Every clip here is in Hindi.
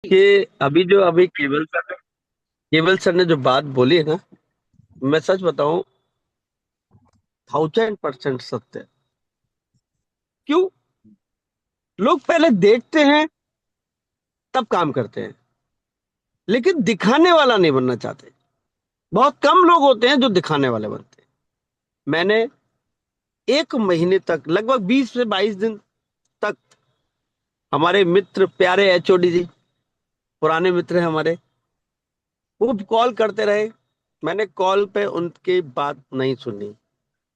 कि अभी केवल सर ने जो बात बोली है ना, मैं सच बताऊं, 1000% सत्य है। क्यों? लोग पहले देखते हैं, तब काम करते हैं, लेकिन दिखाने वाला नहीं बनना चाहते। बहुत कम लोग होते हैं जो दिखाने वाले बनते हैं। मैंने 1 महीने तक, लगभग 20 से 22 दिन तक, हमारे मित्र प्यारे एचओडी जी, पुराने मित्र हैं हमारे, वो कॉल करते रहे। मैंने कॉल पे उनकी बात नहीं सुनी।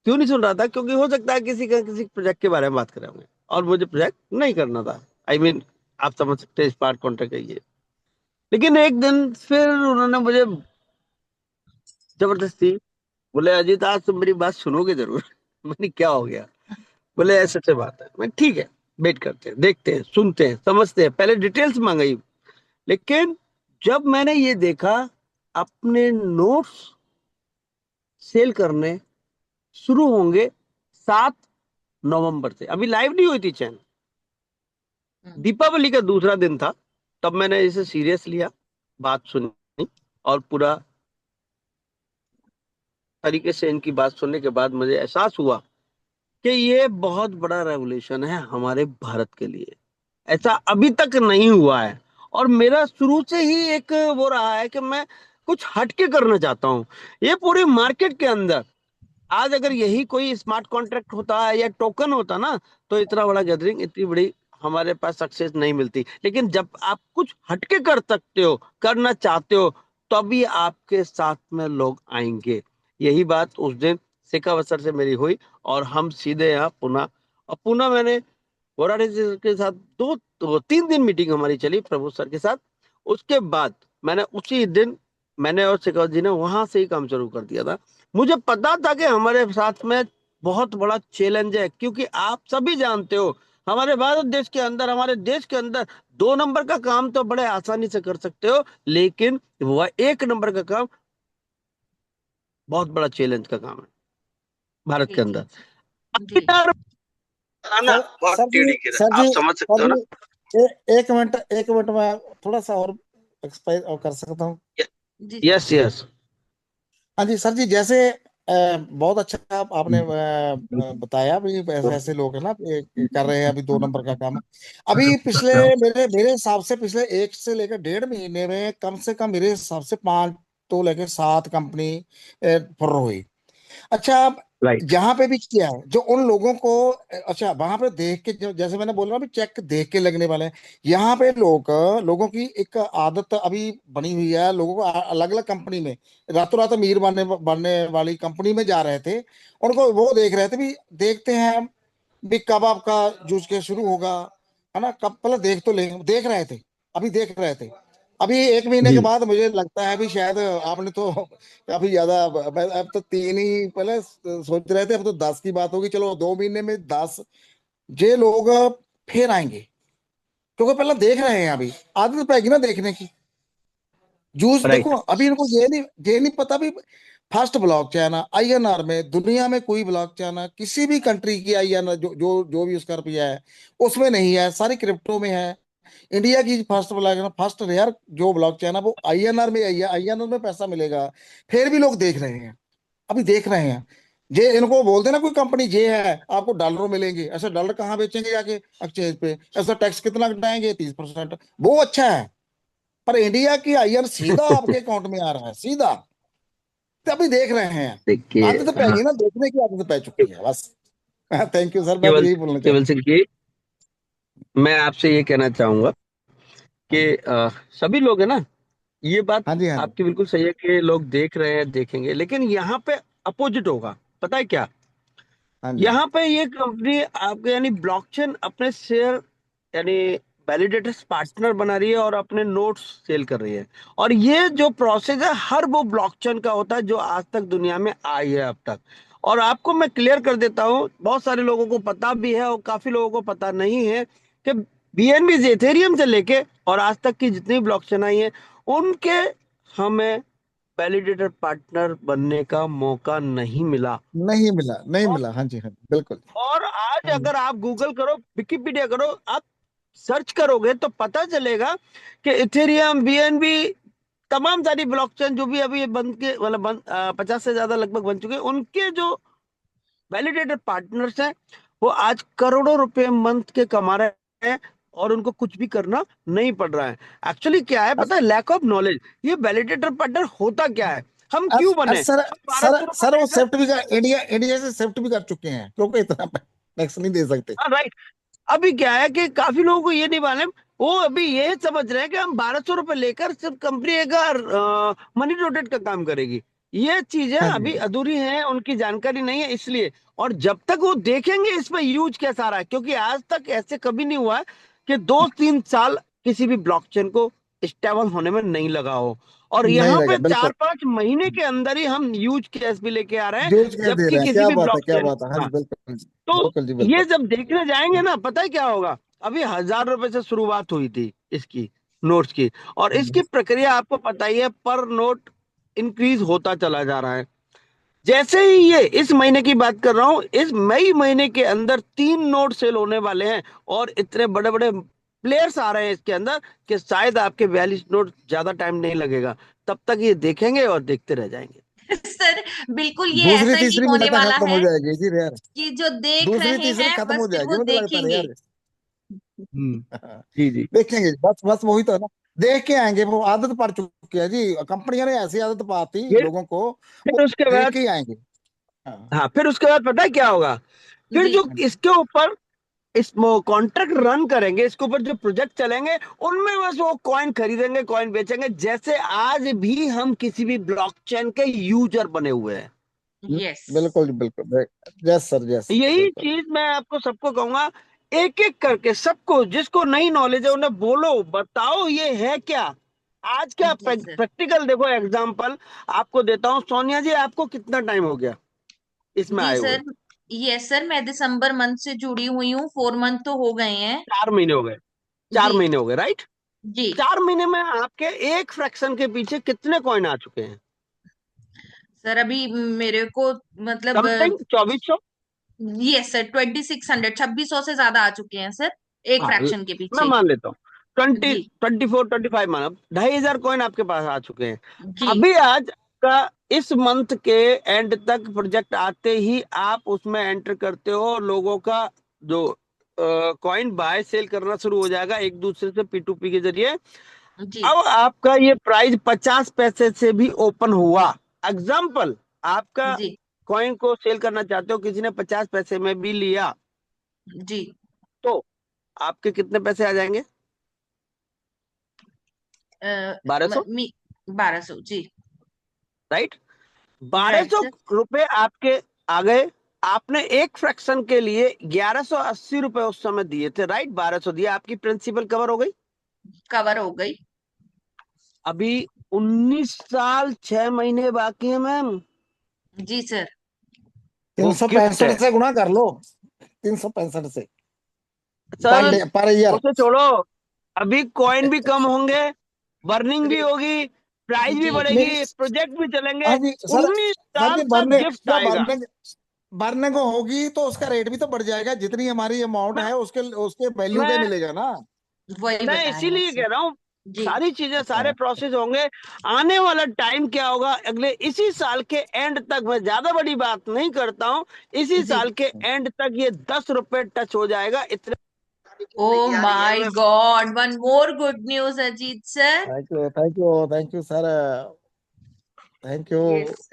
क्यों नहीं सुन रहा था? क्योंकि हो सकता है किसी प्रोजेक्ट के बारे में बात कर रहे होंगे और मुझे प्रोजेक्ट नहीं करना था। आप समझ सकते हैं, स्मार्ट कॉन्ट्रैक्ट है ये। लेकिन एक दिन फिर उन्होंने मुझे जबरदस्ती बोले, अजीत आज तुम मेरी बात सुनोगे जरूर। मैंने, क्या हो गया? बोले, ऐसे ऐसे बात है। मैं, ठीक है, वेट करते हैं, देखते हैं, सुनते हैं, समझते हैं। पहले डिटेल्स मांगी, लेकिन जब मैंने ये देखा, अपने नोट्स सेल करने शुरू होंगे 7 नवंबर से। अभी लाइव नहीं हुई थी चैन, हम्म। दीपावली का दूसरा दिन था। तब मैंने इसे सीरियस लिया, बात सुनी, और पूरा तरीके से इनकी बात सुनने के बाद मुझे एहसास हुआ कि ये बहुत बड़ा रेवोल्यूशन है हमारे भारत के लिए। ऐसा अभी तक नहीं हुआ है। और मेरा शुरू से ही एक वो रहा है कि मैं कुछ हटके करना चाहता हूँ। ये पूरे मार्केट के अंदर, आज अगर यही कोई स्मार्ट कॉन्ट्रैक्ट होता है या टोकन होता ना, तो इतना बड़ा गैदरिंग, इतनी बड़ी हमारे पास सक्सेस नहीं मिलती। लेकिन जब आप कुछ हटके कर सकते हो, करना चाहते हो, तभी आपके साथ में लोग आएंगे। यही बात उस दिन शेखावत सर से मेरी हुई, और हम सीधे यहाँ पुणे, और पुणे मैंने बोराडे जी के साथ 2 3 दिन मीटिंग हमारी चली प्रभु सर के साथ। उसके बाद मैंने उसी दिन, मैंने और शेखावत जी ने वहां से ही काम शुरू कर दिया था। मुझे पता था कि हमारे साथ में बहुत बड़ा चैलेंज है, क्योंकि आप सभी जानते हो, हमारे भारत देश के अंदर, हमारे देश के अंदर 2 नंबर का काम तो बड़े आसानी से कर सकते हो, लेकिन वह 1 नंबर का काम बहुत बड़ा चैलेंज का काम है भारत जी के जी अंदर। जी। अब यार, खाना सर बहुत सर जी टेढ़ी गिरा, सर आप जी समझ सर सकते हो ना? जी, एक मिनट, एक मिनट में थोड़ा सा और एक्सपायर और कर सकता हूँ। जी जी। Yes yes. हाँ जी सर जी, जैसे बहुत अच्छा आपने बताया भी, ऐसे ऐसे लोग हैं ना कर रहे हैं अभी 2 नंबर का काम। अभी पिछले, मेरे मेरे हिसाब से पिछले 1 से लेकर 1.5 महीने में कम से कम मेरे हिसाब से 5 तो लेकर 7 कंपनी फुर्र हुई। अच्छा, राइट। यहाँ पे भी किया है जो उन लोगों को, अच्छा वहां पे देख के, जैसे मैंने बोल रहा भी चेक देख के लगने वाले हैं। यहाँ पे लोगों की एक आदत अभी बनी हुई है, लोगों को अलग अलग कंपनी में रातों रात अमीर बनने वाली कंपनी में जा रहे थे। उनको वो देख रहे थे भी, देखते हैं भी कब आपका जूझ के शुरू होगा, है ना, कब, पहले देख तो लेंगे, देख रहे थे, अभी देख रहे थे। अभी 1 महीने के जी। बाद मुझे लगता है भी शायद आपने तो काफी ज्यादा, अब तो 3 ही पहले सोच रहे थे, अब तो 10 की बात होगी, चलो 2 महीने में 10 जे लोग फिर आएंगे, क्योंकि पहले देख रहे हैं, अभी आदत पैगी ना देखने की। जूस देखो, राइट। अभी इनको ये नहीं पता भी, फर्स्ट ब्लॉकचेन आईएनआर में, दुनिया में कोई ब्लॉकचेन किसी भी कंट्री की आईएनआर जो भी उसका रुपया है उसमें नहीं है, सारी क्रिप्टो में है। इंडिया की फर्स्ट ब्लॉक, फर्स्ट रेयर जो ब्लॉकचेन है वो आईएनआर में आई है, आईएनआर में पैसा मिलेगा। फिर भी लोग देख रहे हैं, अभी देख रहे हैं। जे इनको बोलते हैं ना, कोई कंपनी जे है आपको डॉलरों मिलेंगे, ऐसे डॉलर कहाँ बेचेंगे जाके एक्सचेंज पे, ऐसा टैक्स कितना घटाएंगे, 30%, वो अच्छा है। पर इंडिया की आईआर सीधा आपके अकाउंट में आ रहा है, सीधा। तो अभी देख रहे हैं, देखिए, आदत पै हाँ, गई ना, देखने की आदत पै चुकी है बस। थैंक यू सर, मैं तो केवल यही बोलना केवल चाहता सिंह जी, मैं आपसे ये कहना चाहूंगा हूँ। कि सभी लोग है ना, ये बात हाँ जी हाँ जी आपकी बिल्कुल सही है कि लोग देख रहे हैं, देखेंगे, लेकिन यहाँ पे अपोजिट होगा। पता है क्या? हाँ जी। यहाँ पे ये कंपनी आपके, यानी ब्लॉकचेन, अपने शेयर, यानी वैलिडेटर्स पार्टनर बना रही है और अपने नोट्स सेल कर रही है। और ये जो प्रोसेस है, हर वो ब्लॉकचेन का होता है जो आज तक दुनिया में आई है अब तक। और आपको मैं क्लियर कर देता हूँ, बहुत सारे लोगों को पता भी है और काफी लोगों को पता नहीं है, कि बीएनबी, एथेरियम से लेके और आज तक की जितनी ब्लॉकचेन आई है, उनके हमें वैलिडेटर पार्टनर बनने का मौका नहीं मिला। नहीं मिला, नहीं मिला, हाँ जी हाँ जी, बिल्कुल। और आज हाँ जी। अगर आप गूगल करो, विकिपीडिया करो, आप सर्च करोगे तो पता चलेगा कि इथेरियम, बीएनबी, तमाम सारी ब्लॉकचेन जो भी अभी बन के मतलब 50 से ज्यादा लगभग बन चुके हैं, उनके जो वैलिडेटेड पार्टनर्स हैं वो आज करोड़ों रुपए मंथ के कमा रहे हैं, और उनको कुछ भी करना नहीं पड़ रहा है। एक्चुअली क्या है पता है, लैक ऑफ नॉलेज। ये वैलिडेटर पार्टनर होता क्या है, हम क्यों बने, सर हम बारह सर सौ रुपए सर वो लेकर। शिफ्ट भी कर, इंडिया इंडिया से शिफ्ट भी कर चुके हैं, क्योंकि इतना टैक्स नहीं दे सकते। हाँ राइट। अभी क्या है कि काफी लोगों को ये नहीं मालूम, वो अभी ये समझ रहे हैं कि हम 1200 रुपए लेकर सिर्फ कंपनी का मनी रोटेट का काम करेगी। ये चीजें हाँ अभी जी। अधूरी हैं, उनकी जानकारी नहीं है इसलिए। और जब तक वो देखेंगे इसमें यूज कैसा रहा है, क्योंकि आज तक ऐसे कभी नहीं हुआ है कि 2-3 साल किसी भी ब्लॉकचेन को स्टेबल होने में नहीं लगा हो, और नहीं यहाँ लगा पे बिल्कुल। 4-5 महीने के अंदर ही हम यूज कैश भी लेके आ रहे हैं, यूज कर दे जबकि रहे हैं, किसी क्या भी बात है, क्या ब्लॉकचेन। बात है, हाँ जी बिल्कुल जी। तो बिल्कुल जी ये बिल्कुल। जब देखने जाएंगे ना, पता है क्या होगा। अभी 1000 रुपए से शुरुआत हुई थी इसकी, नोट्स की, और इसकी प्रक्रिया आपको पता ही है, पर नोट इंक्रीज होता चला जा रहा है। जैसे ही ये इस महीने की बात कर रहा हूं, इस मई महीने के अंदर 3 नोट सेल होने वाले हैं, और इतने बड़े बड़े प्लेयर्स आ रहे हैं इसके अंदर कि शायद आपके 42 नोट ज्यादा टाइम नहीं लगेगा, तब तक ये देखेंगे और देखते रह जाएंगे। सर बिल्कुल ये दूसरी ऐसा ही तीसरी मुझे होने लगता है वाला खत्म हो है जाएगी जी यार। कि जो देख दूसरी रहे तीसरी हैं खत्म बस हो फिर वो जाएगी मुझे लगता है देखेंगे। यार। हम्म। जी जी। देखेंगे, बस बस वही तो है ना। देख के आएंगे, वो आदत पड़ चुकी है जी, कंपनियों ने ऐसी आदत पाती ये लोगों को, वो फिर उसके देख बाद, के ही आएंगे। हाँ हाँ फिर उसके बाद पता है क्या होगा, फिर जी जो इसके ऊपर इस कॉन्ट्रैक्ट रन करेंगे, इसके ऊपर जो प्रोजेक्ट चलेंगे, उनमें बस वो कॉइन खरीदेंगे, कॉइन बेचेंगे, जैसे आज भी हम किसी भी ब्लॉकचेन के यूजर बने हुए हैं। यस बिल्कुल जी बिल्कुल। यस सर, यस यही बिल्कुल। चीज मैं आपको सबको कहूंगा, एक एक करके सबको, जिसको नई नॉलेज है उन्हें बोलो, बताओ ये है क्या। आज क्या जी सर। प्रैक्टिकल देखो एग्जांपल आपको देता हूँ। सोनिया जी, आपको कितना टाइम हो गया इसमें जी आए हुए। सर। यस सर, मैं दिसंबर मंथ से जुड़ी हुई हूँ, 4 मंथ तो हो गए हैं। 4 महीने हो गए, चार जी महीने हो गए राइट। जी 4 महीने में आपके एक फ्रैक्शन के पीछे कितने कॉइन आ चुके हैं? सर, अभी मेरे को मतलब समथिंग 2400। यस सर, 2600, 2600 से ज्यादा आ चुके हैं सर, एक हाँ फ्रैक्शन के मैं पीछे। मान लेता हूँ, 20, जी 24, 25 मान, 2500 कॉइन आपके पास आ चुके हैं। जी अभी आज का इस मंथ के एंड तक प्रोजेक्ट आते ही आप उसमें एंटर करते हो, लोगों का जो कॉइन बाय सेल करना शुरू हो जाएगा एक दूसरे से P2P के जरिए। जी अब आपका ये प्राइस 50 पैसे से भी ओपन हुआ, एग्जाम्पल, आपका जी कॉइन को सेल करना चाहते हो, किसी ने 50 पैसे में भी लिया, जी। तो आपके कितने पैसे आ जाएंगे? 1200, 1200 जी। राइट। बारह राइट सौ सर। रुपए आपके आ गए। आपने एक फ्रैक्शन के लिए 1180 रुपए उस समय दिए थे, राइट। 1200 दिए, आपकी प्रिंसिपल कवर हो गई। कवर हो गई। अभी 19 साल 6 महीने बाकी है मैम। जी सर। तीन वो सौ गिफ्ट पैंसठ है से गुणा कर लो, 365 से, पर सर। Day per year. उसे छोड़ो, अभी कॉइन भी कम होंगे, बर्निंग भी होगी, प्राइस भी जी बढ़ेगी, नहीं, प्रोजेक्ट भी चलेंगे। हाँ जी सर। 19 सर साल जी तक भरने, गिफ्ट जब आएगा। भरने भरने को होगी तो उसका रेट भी तो बढ़ जाएगा, जितनी हमारी अमाउंट मैं है उसके उसके वैल्यू का ही मैं मिलेगा ना। वही मैं बता रहे हैं इसीलिए सर। कह रहा हूँ, जी सारी चीजें, सारे हाँ, प्रोसेस होंगे। आने वाला टाइम क्या होगा अगले इसी साल के एंड तक, मैं ज्यादा बड़ी बात नहीं करता हूँ, इसी जी। साल के एंड तक ये 10 रुपए टच हो जाएगा, इतने ओ लेके आ रही है माय मैं। God, one more good news Ajit sir. Thank you thank you thank you sir, thank you. Yes.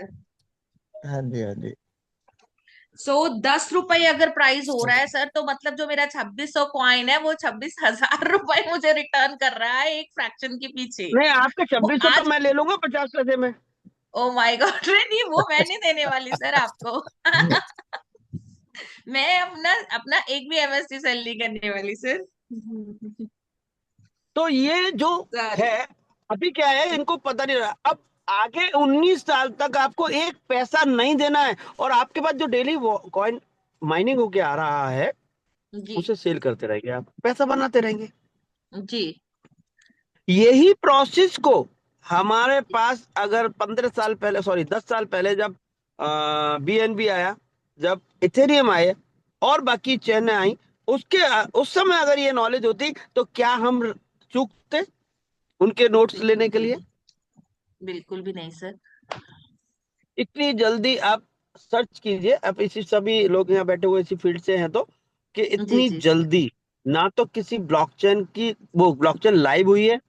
हाँ जी, हाँ जी। सो 10 रुपए अगर प्राइस हो रहा है सर, तो मतलब जो मेरा 2600 कॉइन है वो 26,000 रुपए मुझे रिटर्न कर रहा है एक फ्रैक्शन के पीछे। नहीं, आपके वो 2600 तो आज। मैं ले लूंगा 50 पैसे में। ओ माय गॉड नहीं, वो मैं नहीं देने वाली सर आपको। मैं अपना अपना एक भी एमएसटी सेल नहीं करने वाली सर। तो ये जो सॉरी। है, अभी क्या है इनको पता नहीं रहा। अब आगे 19 साल तक आपको एक पैसा नहीं देना है, और आपके पास जो डेली कॉइन माइनिंग होके आ रहा है, जी उसे सेल करते रहेंगे, आप पैसा बनाते रहेंगे। जी यही प्रोसेस को हमारे पास अगर 15 साल पहले, सॉरी 10 साल पहले, जब बीएनबी आया, जब इथेरियम आए और बाकी चेनें आई, उसके उस समय अगर ये नॉलेज होती तो क्या हम चूकते उनके नोट्स लेने के लिए? बिल्कुल भी नहीं सर। इतनी जल्दी आप सर्च कीजिए, आप इसी सभी लोग यहाँ बैठे हुए इसी फील्ड से हैं तो, कि जी इतनी जी जी। जल्दी ना तो किसी ब्लॉकचेन की वो ब्लॉकचेन लाइव हुई है,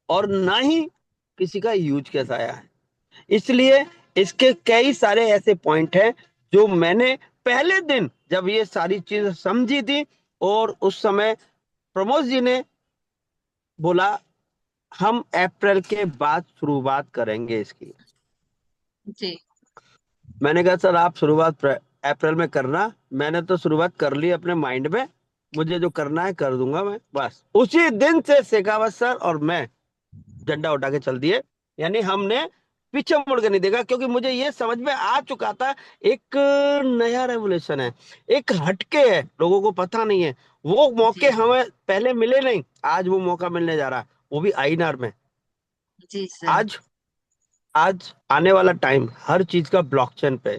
और ना ही किसी का यूज कैसा आया है। इसलिए इसके कई सारे ऐसे पॉइंट हैं जो मैंने पहले दिन जब ये सारी चीज समझी थी, और उस समय प्रमोद जी ने बोला हम अप्रैल के बाद शुरुआत करेंगे इसकी। जी मैंने कहा सर आप शुरुआत अप्रैल में करना, मैंने तो शुरुआत कर ली अपने माइंड में, मुझे जो करना है कर दूंगा मैं। बस उसी दिन से शेखावत सर और मैं झंडा उठा के चल दिए। यानी हमने पीछे मुड़ के नहीं देखा, क्योंकि मुझे ये समझ में आ चुका था एक नया रेवोल्यूशन है, एक हटके है, लोगों को पता नहीं है। वो मौके जी हमें पहले मिले नहीं, आज वो मौका मिलने जा रहा है, वो भी आईएनआर में। जी सर। आज आज आने वाला टाइम हर चीज का ब्लॉकचेन पे।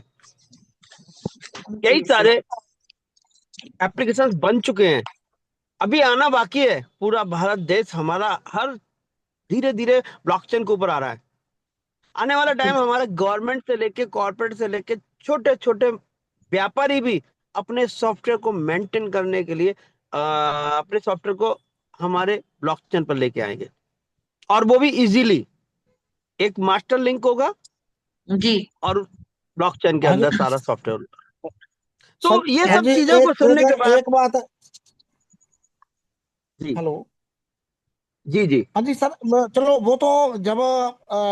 कई जी सर। सारे एप्लीकेशंस बन चुके हैं, अभी आना बाकी है। पूरा भारत देश हमारा हर धीरे धीरे ब्लॉकचेन के ऊपर आ रहा है। आने वाला टाइम हमारे गवर्नमेंट से लेके कॉर्पोरेट से लेके छोटे छोटे व्यापारी भी अपने सॉफ्टवेयर को मेंटेन करने के लिए अपने सॉफ्टवेयर को हमारे ब्लॉकचेन पर लेके आएंगे, और वो भी इजीली। एक मास्टर लिंक होगा जी और ब्लॉकचेन के हाँ अंदर जी सारा सॉफ्टवेयर। तो सर। ये हाँ सब जी, चीजों को एक सुनने के एक बाद। एक बात। जी हेलो। जी जी हाँ जी सर, चलो वो तो जब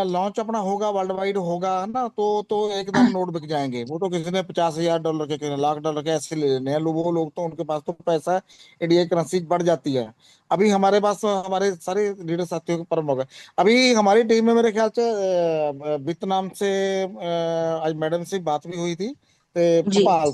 लॉन्च अपना होगा, वर्ल्ड वाइड होगा ना, तो एकदम नोट बिक जाएंगे। वो तो किसी ने $50,000 के, किसी ने $1,00,000 के ऐसे ले लेने हैं वो लोग, तो उनके पास तो पैसा है, इंडिया की करेंसी बढ़ जाती है। अभी हमारे पास हमारे सारे लीडर साथियों के परम हो गए। अभी हमारी टीम में मेरे ख्याल से वित्त नाम से आज मैडम से बात भी हुई थी, जी भोपाल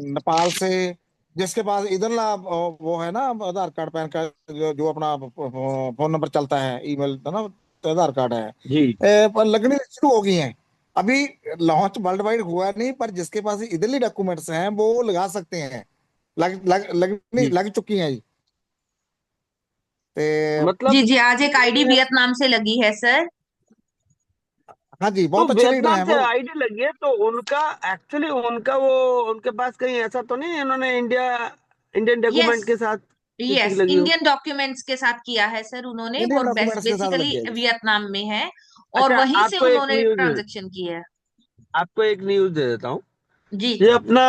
नेपाल से, जिसके पास इधर ला वो है ना, आधार कार्ड पैन कार्ड, जो अपना फोन नंबर चलता है, ईमेल है ना, तो आधार कार्ड है। जी पर लगनी शुरू हो गई हैं। अभी लॉन्च वर्ल्ड वाइड हुआ नहीं, पर जिसके पास इधरली डॉक्यूमेंट्स हैं वो लगा सकते हैं। लगनी जी। लग चुकी हैं जी। मतलब जी जी। आज एक आईडी ये, वियतनाम से लगी है सर। हाँ जी, तो बहुत अच्छे लीडर वियतनाम हैं से वो। आईडी लगी है तो उनका एक्चुअली उनका वो उनके पास कहीं ऐसा तो नहीं है इन्होंने इंडियन यस डॉक्यूमेंट के साथ किसी की यस, लगी हो? इंडियन डॉक्यूमेंट्स के साथ किया है सर उन्होंने, इंडियन और डॉक्यूमेंट्स के साथ लग बेसिकली गया जी। वियतनाम में है, और अच्छा, वहीं से उन्होंने ट्रांजैक्शन की है। आपको एक न्यूज दे देता हूँ। जी ये अपना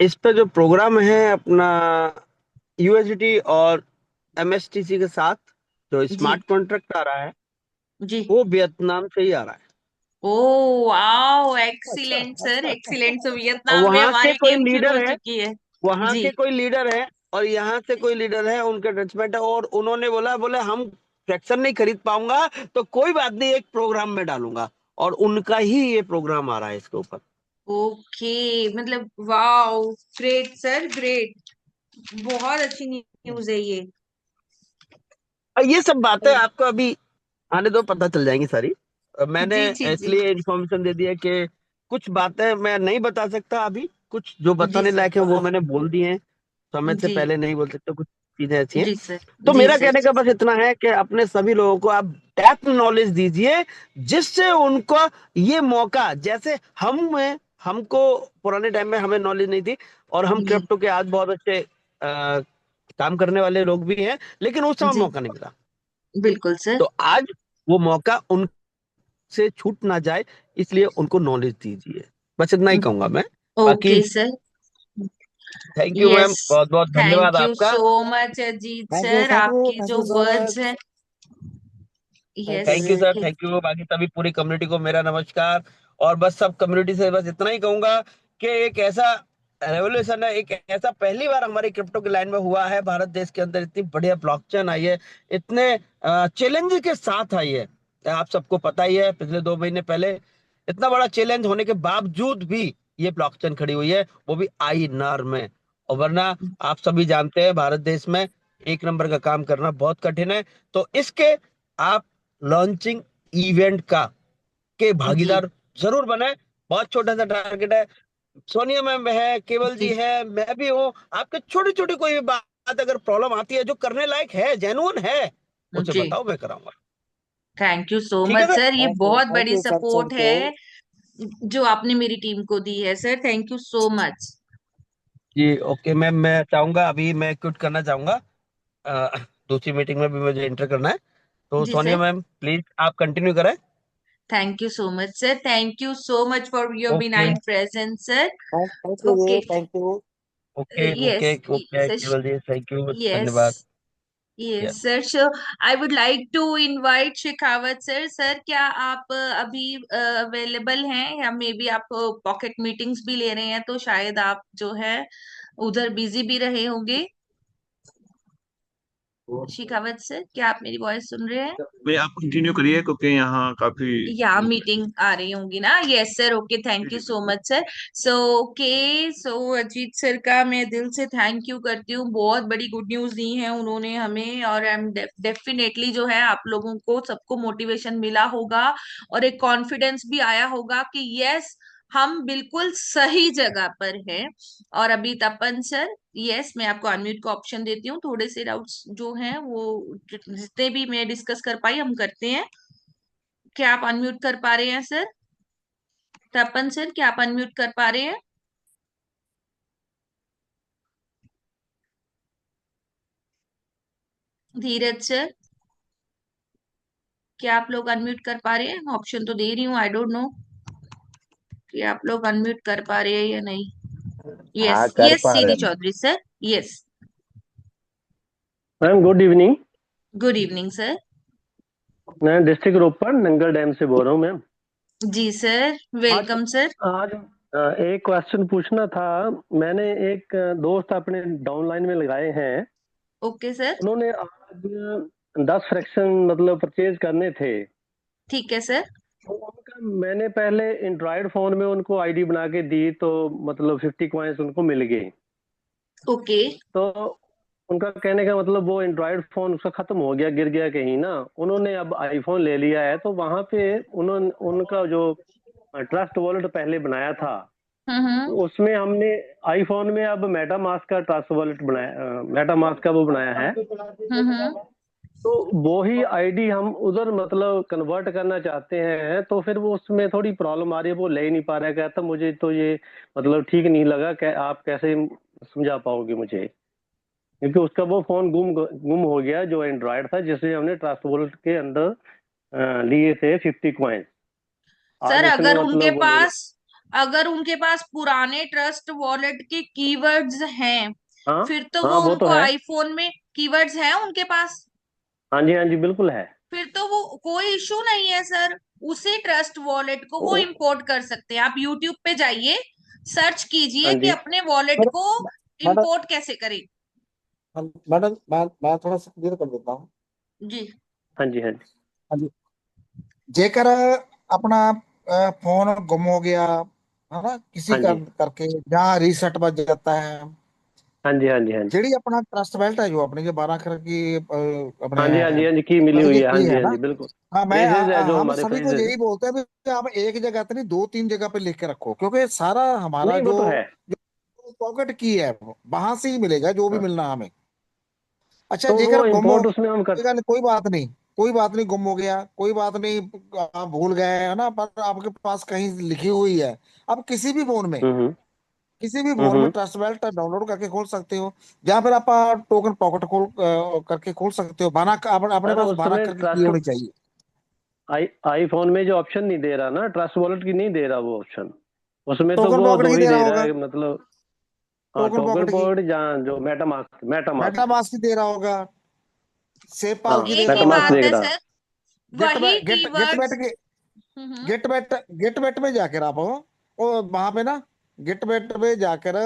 इस पे जो प्रोग्राम है अपना यूएसडीटी और एमएसटीसी के साथ जो जी स्मार्ट कॉन्ट्रैक्ट आ रहा है, जी। वो वियतनाम से ही आ रहा है। ओ वाओ, अच्छा एक्सीलेंट सर, अच्छा। एक्सीलेंट। तो और वियतनाम में वहां के हमारी कोई टीम शुरू हो लीडर है, चुकी है। वहां जी के कोई लीडर है और यहाँ से कोई लीडर है, उनके टचमेंट है, और उन्होंने बोला, बोले हम फ्रैक्शन नहीं खरीद पाऊंगा तो कोई बात नहीं, एक प्रोग्राम में डालूंगा। और उनका ही ये प्रोग्राम आ रहा है इसके ऊपर। ओके, मतलब वाओ, ग्रेट सर, ग्रेट। बहुत अच्छी न्यूज है ये। और ये सब बातें आपको अभी आने दो, पता चल जाएंगी सारी। मैंने जी जी जी इसलिए इन्फॉर्मेशन दे दिया कि कुछ बातें मैं नहीं बता सकता अभी, कुछ जो जी बताने सर। लायक है वो मैंने बोल दिए हैं। समय से जी पहले नहीं बोल सकते, कुछ चीजें ऐसी हैं। जी सर। तो जी मेरा सर। कहने का बस इतना है कि अपने सभी लोगों को आप डेप्थ नॉलेज दीजिए, जिससे उनको ये मौका, जैसे हमको पुराने टाइम में हमें नॉलेज नहीं थी, और हम जी क्रिप्टो के आज बहुत अच्छे काम करने वाले लोग भी हैं, लेकिन उस समय जी। मौका नहीं मिला। बिल्कुल सर। तो आज वो मौका उनसे छूट ना जाए, इसलिए उनको नॉलेज दीजिए। बस इतना ही कहूंगा मैं। बाकी okay sir. Thank you ma'am, yes, बहुत बहुत धन्यवाद थैंक यू आपका। So much Ajit thank you sir, thank you आपके थैंक जो यू सो वर्ड्स मच। हैं। Thank yes. You thank you जी। Sir, thank you. बाकी सभी पूरी कम्युनिटी को मेरा नमस्कार। और बस सब कम्युनिटी से बस इतना ही कहूंगा कि एक ऐसा रेवोल्यूशन है, एक ऐसा पहली बार हमारी क्रिप्टो की लाइन में हुआ है भारत देश के अंदर, इतनी बढ़िया ब्लॉकचेन आई है, इतने चैलेंज के साथ आई है। आप सबको पता ही है, पिछले 2 महीने पहले इतना बड़ा चैलेंज होने के बावजूद भी ये ब्लॉकचेन खड़ी हुई है, वो भी आईएनआर में। और वरना आप सभी जानते हैं भारत देश में एक नंबर का काम करना बहुत कठिन है। तो इसके आप लॉन्चिंग इवेंट का के जी भागीदार जरूर बने। बहुत छोटा सा टारगेट है, सोनिया मैम है, केवल जी जी है, मैं भी हूँ। आपके छोटी छोटी कोई भी बात अगर प्रॉब्लम आती है जो करने लायक है, जेन्युइन है, मुझे जी। बताओ, मैं कराऊंगा। थैंक यू सो ठीक है मच सर। सर, ये बहुत थैंक बड़ी you sir, support thank you. है जो आपने मेरी टीम को दी है सर, थैंक यू सो मच। जी ओके मैम, मैं चाहूंगा अभी मैं क्विट करना चाहूंगा। अ, दूसरी मीटिंग में भी मुझे एंटर करना है। तो जी सोनिया सर, मैम प्लीज आप कंटिन्यू करें। Thank you so much sir, thank you so much for your okay benign presence sir. Thank you जी, okay. Thank you. Okay okay yes okay sir. Keval ji, thank you, yes धन्यवाद। Yes sir, so I would like to invite Shekhawat sir. Sir क्या आप अभी अवेलेबल हैं, या मे बी आप पॉकेट मीटिंग्स भी ले रहे हैं, तो शायद आप जो है उधर बिजी भी रहे होंगे। शेखावत सर, क्या आप मेरी वॉइस सुन रहे हैं? भाई आप कंटिन्यू करिए क्योंकि यहाँ काफी या वो है। मीटिंग आ रही होंगी ना। Yes sir, okay, thank you so much sir. So okay, so Ajit sir का मैं दिल से थैंक यू करती हूँ, बहुत बड़ी गुड न्यूज दी है उन्होंने हमें, और आई एम डेफिनेटली जो है आप लोगों को सबको मोटिवेशन मिला होगा, और एक कॉन्फिडेंस भी आया होगा कि यस, हम बिल्कुल सही जगह पर हैं। और अभी तपन सर, यस मैं आपको अनम्यूट का ऑप्शन देती हूँ, थोड़े से डाउट्स जो हैं वो जितने भी मैं डिस्कस कर पाई हम करते हैं। क्या आप अनम्यूट कर पा रहे हैं सर? तपन सर, क्या आप अनम्यूट कर पा रहे हैं? धीरज सर, क्या आप लोग अनम्यूट कर पा रहे हैं? ऑप्शन तो दे रही हूँ, आई डोंट नो कि आप लोग अनम्यूट कर पा रहे हैं या नहीं। यस हाँ कर यस, पा रहे सीधी हैं। Chaudhary sir, yes. Ma'am good evening. Good evening sir. मैं डिस्ट्रिक्ट रोपड़ नंगल डैम से बोल रहा हूँ मैम। जी सर, आज वेलकम सर। आज एक क्वेश्चन पूछना था। मैंने एक दोस्त अपने डाउनलाइन में लगाए हैं। Okay sir. उन्होंने आज 10 फ्रैक्शन मतलब परचेज करने थे। ठीक है सर। तो उनका मैंने पहले एंड्रॉयड फोन में उनको आईडी बना के दी तो मतलब 50 कॉइन्स उनको मिल गए। ओके। तो उनका कहने का मतलब वो एंड्रॉयड फोन उसका खत्म हो गया, गिर गया कहीं ना। उन्होंने अब आईफोन ले लिया है तो वहां पे उन्होंने उनका जो ट्रस्ट वॉलेट पहले बनाया था हम्म। उसमें हमने आईफोन में अब मेटा मास्क का ट्रस्ट वॉलेट बनाया, मेटा मास्क का वो बनाया है। हम्म। तो वो ही आईडी हम उधर मतलब कन्वर्ट करना चाहते हैं तो फिर वो उसमें थोड़ी प्रॉब्लम आ रही है, वो ले ही नहीं पा रहा है। कहता मुझे तो ये मतलब ठीक नहीं लगा। आप कैसे समझा पाओगे मुझे, क्योंकि उसका वो फोन गुम हो गया जो एंड्रॉयड था जिसमें हमने ट्रस्ट वॉलेट के अंदर लिए थे 50 कॉइन्स। सर आज उसने अगर उनके मतलब वो ले। पास, अगर उनके पास पुराने ट्रस्ट वॉलेट के कीवर्ड्स हैं, हाँ फिर तो हाँ वो वो तो उनको है। आईफोन में कीवर्ड्स हैं उनके पास, हाँ जी बिल्कुल है। फिर तो वो कोई इशू नहीं है सर। उसी ट्रस्ट वॉलेट को वो ओ, इंपोर्ट कर सकते हैं। आप यूट्यूब पे जाइए, सर्च कीजिए हाँ कि जी अपने वॉलेट मैडम को मैडम इंपोर्ट कैसे करें। मैडम, मैं थोड़ा सा क्लियर कर देता हूँ। जी। हाँ जी हाँ जी हाँ जी। जेकर अपना फोन गुम हो गया है ना, किसी हाँ का जी करके जहाँ रीसेट बज जाता है, हाँ जी हाँ जी हाँ जी ਜਿਹੜੀ अपना ट्रस्ट बेल्ट है जो अपने के 12 अक्षर की अपने हाँ जी हाँ जी हाँ जी की मिली की हुई जो है। हाँ की जी है हाँ ना। जी बिल्कुल। हाँ, फ्रेजेज है जो हम हमारे सभी को फ्रेजेज। यही बोलते हैं भी आप एक जगह पे नहीं, दो तीन जगह पे लिख के रखो, क्योंकि सारा हमारा नहीं वो जो तो है। जो पॉकेट की है वहां से ही मिलेगा जो भी हाँ, मिलना हमें। अच्छा, तो जेकर वो गुम हो इम्पोर्ट उसमें हम कर। गया, कोई बात नहीं, कोई बात नहीं, गुम हो गया कोई बात नहीं, आप भूल गए है ना, पर आपके पास कहीं लिखी हुई है। आप हम्म किसी भी फोन में हम्म। ट्रस्ट बेल्ट डाउनलोड करके खोल सकते हो, जहाँ फिर आप टोकन पॉकेट खोल करके खोल सकते हो। अपने सर पास 12 उसमें करके की ट्रस्ट होनी चाहिए। आईफोन में जो ऑप्शन नहीं दे रहा ना, ट्रस्ट वॉलेट की नहीं दे रहा वो ऑप्शन। उसमें तो टोकन वो पॉकेट दो की ही दे रहा दे रहा होगा, है मतलब। हाँ टोकन टोकन पॉकेट की, पॉइंट जहाँ जो मेटा मेटा मास्क। मास्क की दे रहा होगा, सेव पाल हाँ की दे एक रहा ही मेटा मास्क होगा, बात देख है रहा। सर, गेट वही गेट गेट बैट कीवर्ड्स। के हम्म। गेट बेट में जाकर आप और वहां पे ना, गेट बेट पे जाकर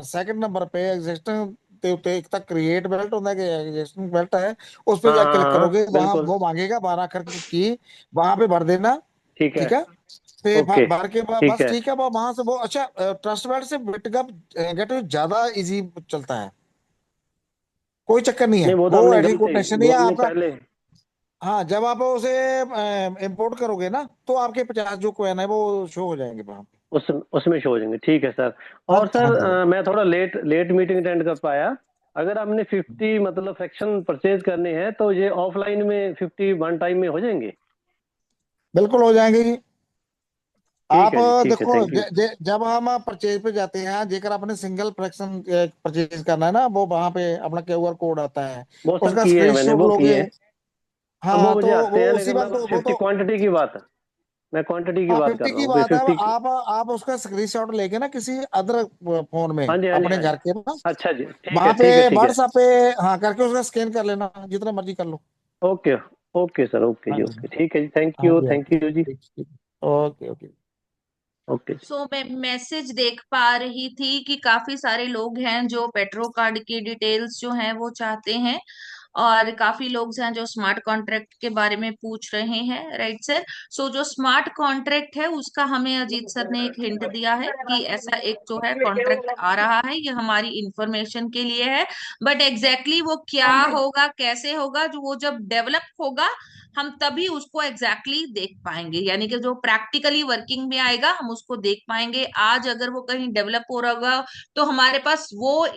सेकंड नंबर पे एग्जिस्टिंग ते उत्ते एक तक क्रिएट बेल्ट होता है कि एग्जिस्टिंग बेल्ट है, उस पे हाँ जाकर हाँ क्लिक हाँ करोगे, वहां बिल्कुल। वो मांगेगा 12 अक्षर की, वहां पे भर देना। ठीक है। ठीक है, पे ओके भर के ठीक बस है। ठीक है, वो वहां से वो अच्छा, ट्रस्ट बेल्ट से बिटगप गेट ज्यादा इजी चलता है, कोई चक्कर नहीं है, नहीं वो तो वो हमने ऐसी कोई गलती, टेंशन नहीं वो है हमने आपका। पहले। हाँ, जब आप उसे इंपोर्ट करोगे ना तो आपके 50 जो कोइन है वो शो हो जाएंगे वहां पे। उसमें शो हो जाएंगे। ठीक है सर। हाँ और हाँ सर जी। मैं थोड़ा लेट लेट मीटिंग अटेंड कर पाया। अगर हमने 50 मतलब फ्रैक्शन परचेज करने हैं तो ये ऑफलाइन में 50 वन टाइम में हो जाएंगे? बिल्कुल हो जाएंगे जी। ठीक आप है जी, ठीक है, देखो, थैंक यू। जब हम परचेज पे जाते हैं, जेकर आपने सिंगल फ्रैक्शन परचेज करना है ना, वो वहां पे अपना QR कोड आता है, वो सर उसका किए हैं मैंने, स्क्रीनशॉट वो किए लोगे। हैं। अब वो हाँ, तो मुझे आते वो हैं, उसी लेकिन मैं वक्त वो 50 तो क्वांटिटी की बात है। मैं क्वांटिटी की हाँ, बात कर 50 रहा की हूँ भाई, बात है। 50। आप उसका स्क्रीनशॉट लेके ना किसी अदर फोन में हाँ जी, हाँ जी, अपने हाँ जी। घर के पास, अच्छा जी, ठीक है, वहां पे ठीक है, ठीक है। व्हाट्सएप पे हाँ करके उसका स्कैन कर लेना, जितना मर्जी कर लो। ओके। ओके सर, ओके हाँ जी, जी, ओके, ठीक है जी, थैंक हाँ यू, जी, हाँ थैंक जी। यू जी। ठीक ठीक। Okay okay. ओके जी। सो मैं मैसेज देख पा रही थी कि काफी सारे लोग हैं जो पेट्रो कार्ड की डिटेल्स जो हैं वो चाहते हैं, और काफी लोग हैं जो स्मार्ट कॉन्ट्रैक्ट के बारे में पूछ रहे हैं, राइट सर। सो जो स्मार्ट कॉन्ट्रैक्ट है उसका हमें अजीत सर ने एक हिंट दिया है कि ऐसा एक जो है कॉन्ट्रैक्ट आ रहा है, ये हमारी इंफॉर्मेशन के लिए है। बट एग्जैक्टली वो क्या होगा, कैसे होगा, जो वो जब डेवलप होगा हम तभी उसको एग्जैक्टली देख पाएंगे, यानी कि जो प्रैक्टिकली वर्किंग में आएगा हम उसको देख पाएंगे। आज अगर वो कहीं डेवलप हो रहा होगा तो हमारे पास वो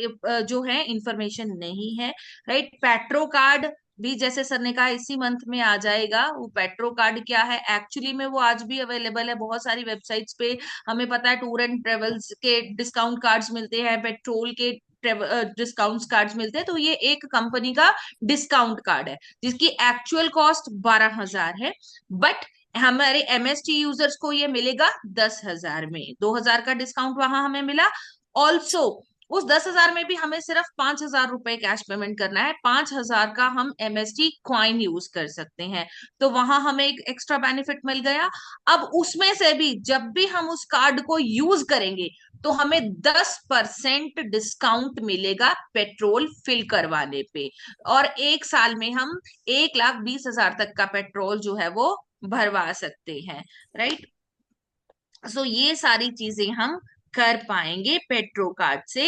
जो है इंफॉर्मेशन नहीं है, राइट। पेट्रो कार्ड भी जैसे सर ने कहा इसी मंथ में आ जाएगा। वो पेट्रो कार्ड क्या है एक्चुअली में, वो आज भी अवेलेबल है बहुत सारी वेबसाइट्स पे। हमें पता है टूर एंड ट्रेवल्स के डिस्काउंट कार्ड्स मिलते हैं, पेट्रोल के डिस्काउंट कार्ड्स मिलते हैं। तो ये एक कंपनी का डिस्काउंट कार्ड है जिसकी एक्चुअल कॉस्ट 12,000 है, बट हमारे MST यूजर्स को ये मिलेगा 10,000 में। 2,000 का डिस्काउंट वहां हमें मिला। ऑल्सो उस 10,000 में भी हमें सिर्फ 5,000 रुपए कैश पेमेंट करना है, 5,000 का हम MST क्वाइन यूज कर सकते हैं। तो वहां हमें एक एक्स्ट्रा बेनिफिट मिल गया। अब उसमें से भी जब भी हम उस कार्ड को यूज करेंगे तो हमें 10% डिस्काउंट मिलेगा पेट्रोल फिल करवाने पे, और एक साल में हम 1,20,000 तक का पेट्रोल जो है वो भरवा सकते हैं, राइट। सो ये सारी चीजें हम कर पाएंगे पेट्रो कार्ड से,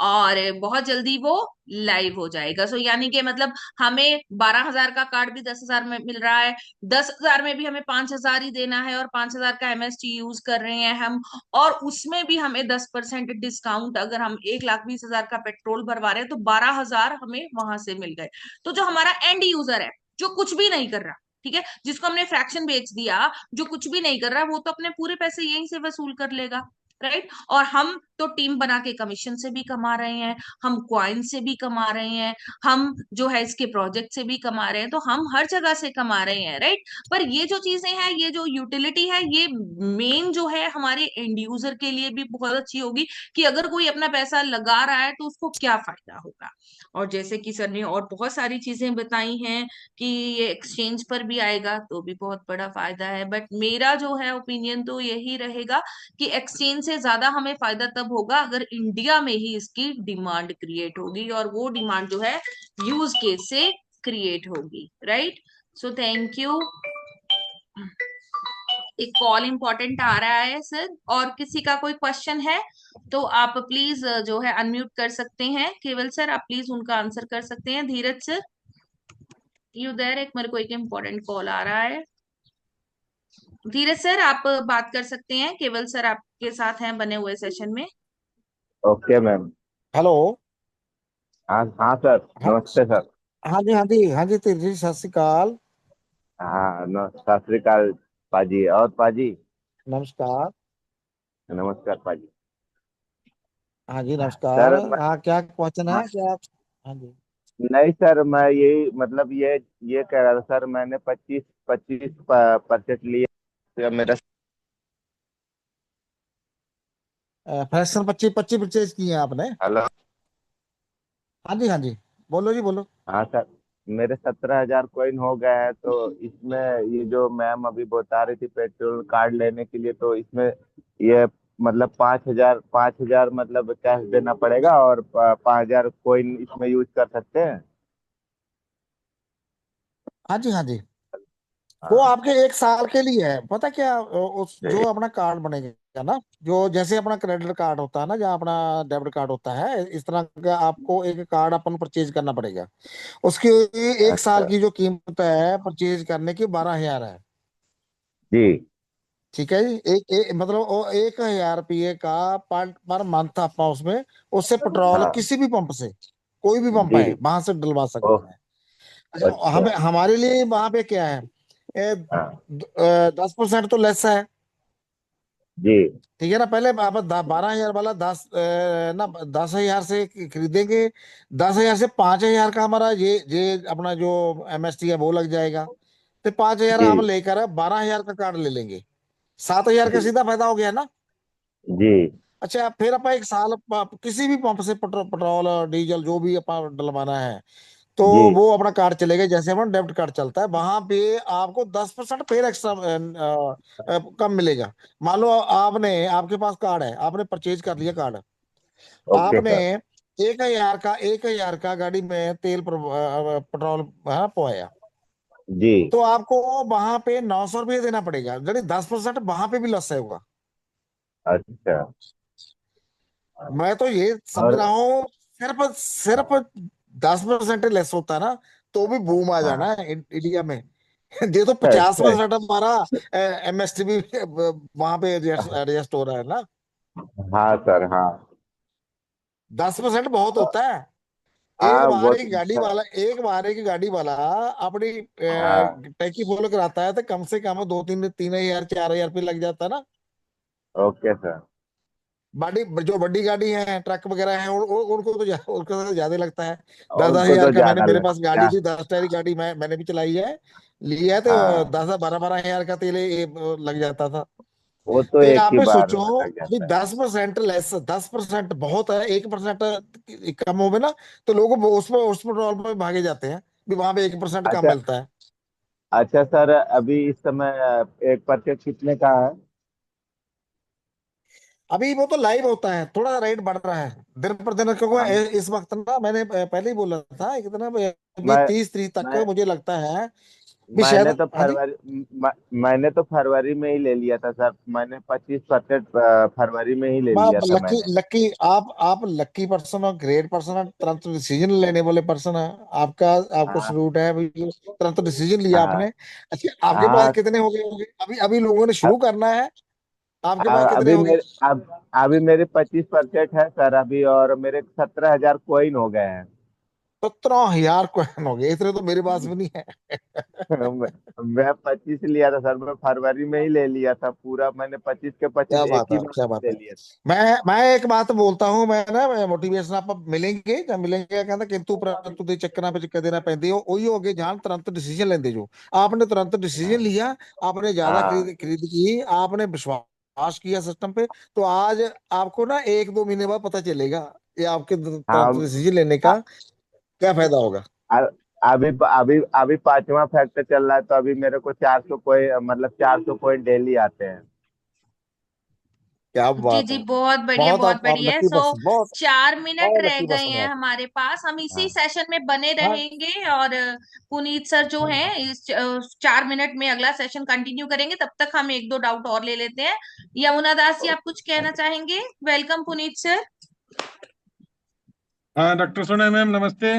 और बहुत जल्दी वो लाइव हो जाएगा। सो यानी कि मतलब हमें 12,000 का कार्ड भी 10,000 में मिल रहा है, 10,000 में भी हमें 5,000 ही देना है, और 5,000 का MST यूज कर रहे हैं हम, और उसमें भी हमें 10% डिस्काउंट, अगर हम 1,20,000 का पेट्रोल भरवा रहे हैं तो 12,000 हमें वहां से मिल गए। तो जो हमारा एंड यूजर है जो कुछ भी नहीं कर रहा, ठीक है, जिसको हमने फ्रैक्शन बेच दिया, जो कुछ भी नहीं कर रहा, वो तो अपने पूरे पैसे यहीं से वसूल कर लेगा, राइट। और हम तो टीम बना के कमीशन से भी कमा रहे हैं, हम क्वाइन से भी कमा रहे हैं, हम जो है इसके प्रोजेक्ट से भी कमा रहे हैं, तो हम हर जगह से कमा रहे हैं, राइट। पर ये जो चीजें हैं, ये जो यूटिलिटी है, ये मेन जो है हमारे एंड यूजर के लिए भी बहुत अच्छी होगी कि अगर कोई अपना पैसा लगा रहा है तो उसको क्या फायदा होगा। और जैसे कि सर ने और बहुत सारी चीजें बताई हैं कि ये एक्सचेंज पर भी आएगा तो भी बहुत बड़ा फायदा है, बट मेरा जो है ओपिनियन तो यही रहेगा कि एक्सचेंज से ज्यादा हमें फायदा तब होगा अगर इंडिया में ही इसकी डिमांड क्रिएट होगी, और वो डिमांड जो है यूज केस से क्रिएट होगी, राइट। So thank you. एक कॉल इंपॉर्टेंट आ रहा है सर, और किसी का कोई क्वेश्चन है तो आप प्लीज जो है अनम्यूट कर सकते हैं, केवल सर आप प्लीज उनका आंसर कर सकते हैं। धीरज सर यू देयर, एक मेरे को एक इम्पोर्टेंट कॉल आ रहा है। धीरज सर आप बात कर सकते हैं, केवल सर आपके साथ हैं बने हुए सेशन में। Okay ma'am. हेलो। हाँ हाँ सर, हाँ नमस्ते सर। हाँ जी, हाँ जी, हाँ जी, तेरी जी, सत श्री अकाल। हाँ सत श्री अकाल पाजी। और पाजी, नमस्कार। नमस्कार पाजी। हाँ जी, नमस्कार। सर हाँ, क्या क्वेश्चन है हाँ, क्या आप? हाँ जी। नहीं सर, मैं यही मतलब ये कह रहा था सर, मैंने 25 25 परचेस लिए। तो मेरा फ्रैक्शन 25 25 परचेज किए हैं आपने? हेलो। हाँ जी, हाँ जी, बोलो जी, बोलो। हाँ सर, मेरे 17,000 कॉइन हो गए हैं। तो इसमें ये जो मैम अभी बता रही थी पेट्रोल कार्ड लेने के लिए, तो इसमें ये मतलब 5,000 मतलब कैश देना पड़ेगा, और 5,000 कॉइन इसमें यूज कर सकते हैं। हाँ जी, हाँ जी, वो हाँ आपके एक साल के लिए है। पता क्या, उस जो ठीक। अपना कार्ड बनेगा ना, जो जैसे अपना क्रेडिट कार्ड होता है ना, जहाँ अपना डेबिट कार्ड होता है, इस तरह का आपको एक कार्ड अपन परचेज करना पड़ेगा। उसकी एक साल अच्छा की जो कीमत है परचेज करने की, 12,000 है। जी। ठीक है जी। मतलब वो 1,000 रुपये का पर मंथ आप उसमें उससे पेट्रोल हाँ किसी भी पंप से, कोई भी पंप जी। है वहां से डलवा ओह, सकते हैं। अच्छा, अच्छा। हमें हमारे लिए वहां पे क्या है, हाँ 10% तो लेस है। जी ठीक है ना, पहले आप 12,000 वाला 10,000 से खरीदेंगे। 10,000 से 5,000 का हमारा ये अपना जो MST है वो लग जाएगा। तो 5,000 जी हम लेकर 12,000 का कार्ड ले लेंगे। 7,000 का जी सीधा फायदा हो गया ना। जी अच्छा, फिर अपन एक साल किसी भी पंप से पेट्रोल और डीजल जो भी अपन डलवाना है, तो जी। वो अपना कार्ड चलेगा। जैसे अपना डेबिट कार्ड चलता है वहां पे आपको 10% फिर एक्स्ट्रा कम मिलेगा। मान लो आपके पास कार्ड है, आपने परचेज कर लिया कार्ड, ओके आपने सर। 1,000 का गाड़ी में पेट्रोल पवाया, जी। तो आपको वहां पे 900 रुपये देना पड़ेगा, यानी 10% वहां पे भी लॉस होगा। अच्छा। मैं तो ये समझ और रहा हूँ, सिर्फ सिर्फ 10% लेस होता ना तो भी बूम आ जाना हाँ। है इंडिया में। ये तो पचास अच्छा। परसेंट हमारा MST भी वहां पे एडजस्ट हो रहा है ना। हाँ सर हाँ। 10% बहुत होता है। हाँ वो तो एक बार एक गाड़ी वाला अपनी हाँ। टैंकी फुल कराता है तो कम से कम 2-3-3 हजार 4,000 रुपये लग जाता है ना। Okay sir. बड़ी जो बड़ी गाड़ी है, ट्रक वगैरह है, उनको तो ज्यादा लगता है। दस दस उनको हजार तो का ज्यादा मेरे लग पास गाड़ी क्या। थी, 10 टायरी गाड़ी मैंने भी चलाई है, ली है, तो हाँ 10-12 हजार का तेल लग जाता था। वो तो तो ये एक आप ही ही बार सोचो में लग कि जाता है। 10% लेस, 10% बहुत है, 1% कम हो गए ना, तो लोग उस पेट्रोल पर भागे जाते हैं भी वहां पे 1% कम अच्छा। मिलता है। अच्छा सर अभी इस समय एक परचेज कितने का है। अभी वो तो लाइव होता है, थोड़ा रेट बढ़ रहा है दिन पर दिन, क्योंकि हम इस वक्त ना मैंने पहले ही बोला था कि इतना अभी मैं 30 तारीख तक मैं मुझे लगता है भी शायद। मैंने तो हाँ जी। मैंने तो फरवरी में ही ले लिया था सर। मैंने 25% फरवरी में ही ले लिया था लकी मैंने। लकी आप लकी पर्सन और ग्रेट पर्सन और तुरंत डिसीजन लेने वाले पर्सन है। आपका आपको हाँ सलूट है अभी, तुरंत डिसीजन लिया हाँ आपने। अच्छा, आपके पास हाँ। कितने हो गए होंगे, अभी अभी लोगों ने शुरू करना है, आपके पास कितने अभी हो गए? मेरे अभी मेरे 25% है सर अभी, और मेरे 17,000 कोइन हो गए हैं। 17,000 कॉइन हो गए, इतने तो मेरे पास भी नहीं है। मैं मैं 25 लिया था सर। मैं फरवरी में ही ले लिया था पूरा। मैंने 25 के 25 क्या एक बात ही है, बार क्या में बात ले है। लिया था। मैं एक बात बोलता हूँ, मैं ना मोटिवेशन आप मिलेंगे जब मिलेंगे, कहता किंतु परंतु दे चक्करां पे चक्कर देना पैंदी वही हो गए जान तुरंत डिसीजन लेंदे जो आपने तुरंत डिसीजन हाँ लिया। आपने ज्यादा हाँ खरीद खरीद की, आपने विश्वास किया सिस्टम पे, तो आज आपको ना 1-2 महीने बाद पता चलेगा ये आपके तुरंत हाँ। डिसीजन लेने अ- का क्या फायदा होगा। अ- अभी अभी अभी पांचवा फैक्टर चल रहा है, तो अभी मेरे को 400 कोई मतलब 400 पॉइंट डेली आते हैं। क्या जी बात जी, है। बहुत बढ़िया, बहुत बहुत आप बढ़िया है। लकी सो पर्सन, बहुत 4 मिनट बहुत रह लकी गए पर्सन है हैं आप। हमारे पास, हम इसी हाँ सेशन में बने हाँ रहेंगे। और पुनीत सर जो हाँ। हैं इस 4 मिनट में अगला सेशन कंटिन्यू करेंगे, तब तक हम एक दो डाउट और ले लेते हैं। यमुना दास जी, आप कुछ कहना चाहेंगे? Welcome Puneet sir. हाँ डॉक्टर सोना मैम नमस्ते।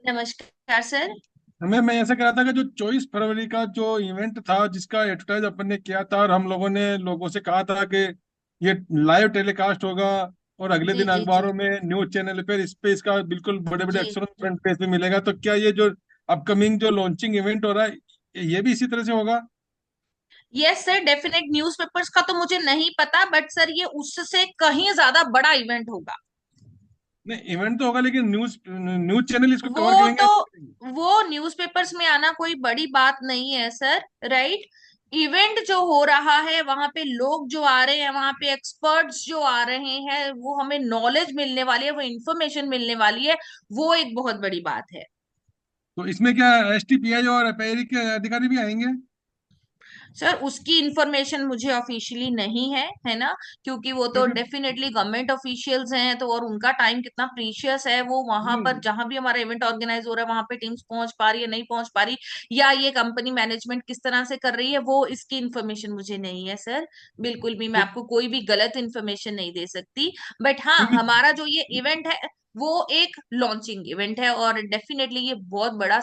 नमस्कार सर। मैम मैं ऐसा कह रहा था कि जो 24 फरवरी का जो इवेंट था जिसका एडवर्टाइज अपन ने किया था, और हम लोगों ने लोगों से कहा था कि ये लाइव टेलीकास्ट होगा और अगले जी दिन जी जी अखबारों में न्यूज चैनल पर इस पे इसका बिल्कुल बड़े बड़े जी अक्षरों में जी। फ्रंट पेज पे मिलेगा, तो क्या ये जो अपकमिंग जो लॉन्चिंग इवेंट हो रहा है ये भी इसी तरह से होगा? Yes sir, definite. न्यूज़पेपर्स का तो मुझे नहीं पता, बट सर ये उससे कहीं ज्यादा बड़ा इवेंट होगा। नहीं इवेंट तो होगा, लेकिन न्यूज न्यूज चैनल इसको कवर वो करेंगे तो या नहीं करेंगे? वो न्यूज़पेपर्स में आना कोई बड़ी बात नहीं है सर, राइट। इवेंट जो हो रहा है वहां पे लोग जो आ रहे हैं, वहां पे एक्सपर्ट्स जो आ रहे हैं, वो हमें नॉलेज मिलने वाली है, वो इंफॉर्मेशन मिलने वाली है, वो एक बहुत बड़ी बात है। तो इसमें क्या STPI और पैरी के अधिकारी भी आएंगे? सर उसकी इंफॉर्मेशन मुझे ऑफिशियली नहीं है, है ना, क्योंकि वो तो क्योंकि डेफिनेटली गवर्नमेंट ऑफिशियल्स हैं, तो और उनका टाइम कितना प्रीशियस है, वो वहां पर नहीं जहां भी हमारा इवेंट ऑर्गेनाइज हो रहा है वहां पे टीम्स पहुंच पा रही है, नहीं पहुंच पा रही, या ये कंपनी मैनेजमेंट किस तरह से कर रही है, वो इसकी इंफॉर्मेशन मुझे नहीं है सर। बिल्कुल भी मैं तो आपको कोई भी गलत इंफॉर्मेशन नहीं दे सकती। बट हाँ, क्योंकि हमारा जो ये इवेंट है वो एक लॉन्चिंग इवेंट है, और डेफिनेटली ये बहुत बड़ा